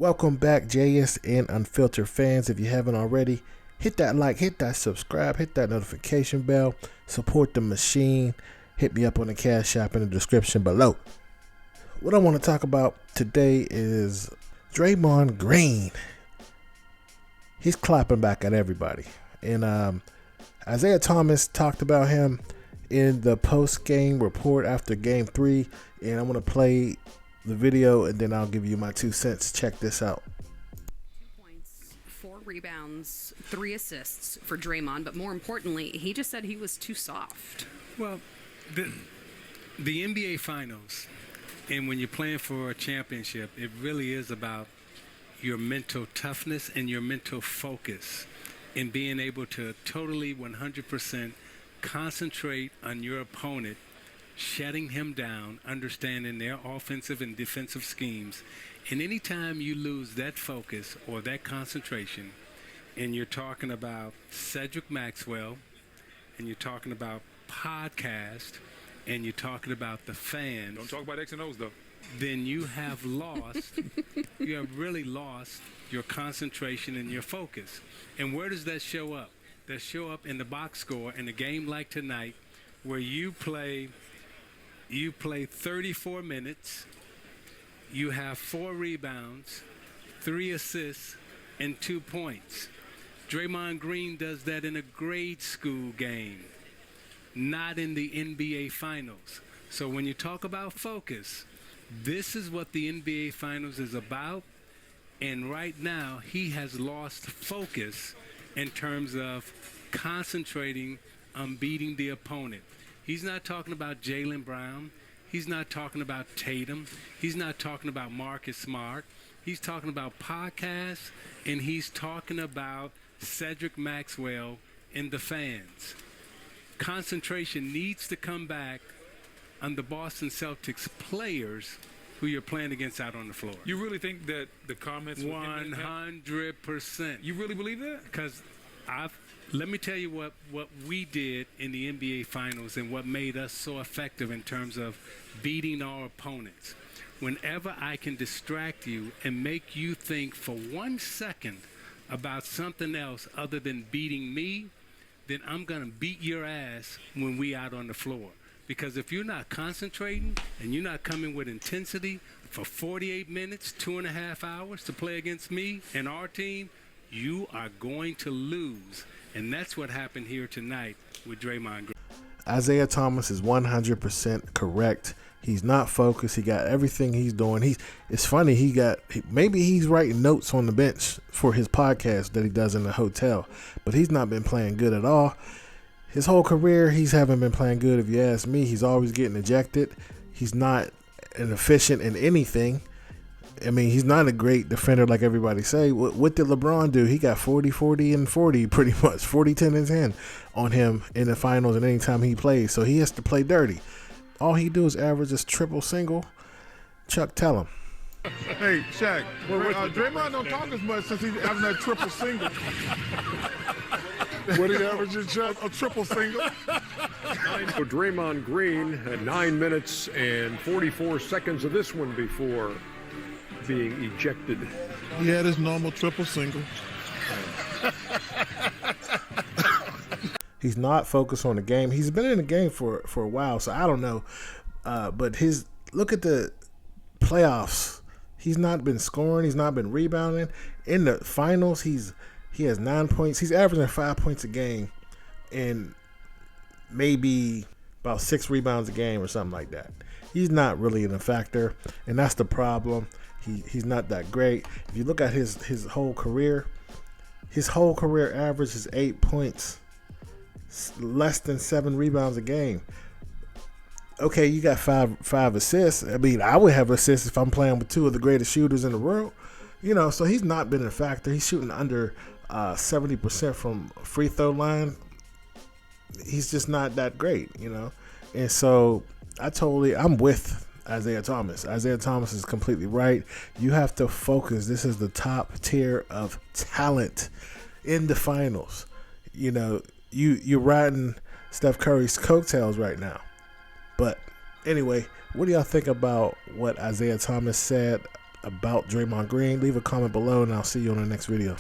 Welcome back, JS and Unfiltered fans. If you haven't already, hit that like, hit that subscribe, hit that notification bell, support the machine. Hit me up on the Cash App in the description below. What I want to talk about today is Draymond Green. He's clapping back at everybody. And Isiah Thomas talked about him in the post-game report after Game 3. And I'm going to play the video and then I'll give you my 2 cents. Check this out. 2 points, 4 rebounds, 3 assists for Draymond. But more importantly, he just said he was too soft. Well, the NBA Finals, and when you're playing for a championship, it really is about your mental toughness and your mental focus in being able to totally 100% concentrate on your opponent, shutting him down, understanding their offensive and defensive schemes. And anytime you lose that focus or that concentration, and you're talking about Cedric Maxwell, and you're talking about podcast, and you're talking about the fans. Don't talk about X and O's though. Then you have lost, you have really lost your concentration and your focus. And where does that show up? That show up in the box score in a game like tonight where you play 34 minutes, you have 4 rebounds, 3 assists, and 2 points. Draymond Green does that in a grade school game, not in the NBA Finals. So when you talk about focus, this is what the NBA Finals is about. And right now, he has lost focus in terms of concentrating on beating the opponent. He's not talking about Jaylen Brown. He's not talking about Tatum. He's not talking about Marcus Smart. He's talking about podcasts, and he's talking about Cedric Maxwell and the fans. Concentration needs to come back on the Boston Celtics players who you're playing against out on the floor. You really think that the comments 100%. You really believe that? Because let me tell you what we did in the NBA Finals and what made us so effective in terms of beating our opponents. Whenever I can distract you and make you think for 1 second about something else other than beating me, then I'm going to beat your ass when we out on the floor. Because if you're not concentrating and you're not coming with intensity for 48 minutes, 2.5 hours to play against me and our team, you are going to lose. And that's what happened here tonight with Draymond Green. Isiah Thomas is 100% correct. He's not focused. He got everything he's doing. It's funny. Maybe he's writing notes on the bench for his podcast that he does in the hotel, but he's not been playing good at all. His whole career, he haven't been playing good. If you ask me, he's always getting ejected. He's not an efficient in anything. I mean, he's not a great defender like everybody say. What did LeBron do? He got 40, 40, and 40 pretty much. 40, 10, and 10 on him in the finals and anytime he plays. So he has to play dirty. All he do is average this triple single. Chuck, tell him. Hey, Shaq, Draymond don't talk as much since he's having that triple single. What he averages, Chuck? A triple single. So Draymond Green had 9 minutes and 44 seconds of this one before being ejected. He had his normal triple single. He's not focused on the game. He's been in the game for a while, so I don't know. But look at the playoffs. He's not been scoring. He's not been rebounding. In the finals, he has 9 points. He's averaging 5 points a game and maybe about 6 rebounds a game or something like that. He's not really a factor, and that's the problem. He's not that great. If you look at his whole career average is 8 points. Less than 7 rebounds a game. Okay, you got five assists. I mean, I would have assists if I'm playing with 2 of the greatest shooters in the world. So he's not been a factor. He's shooting under 70% from free throw line. He's just not that great, And so I'm with Isiah Thomas. Isiah Thomas is completely right. You have to focus. This is the top tier of talent in the finals. You're riding Steph Curry's coattails right now. But anyway, what do y'all think about what Isiah Thomas said? about Draymond Green, leave a comment below, and I'll see you on the next video.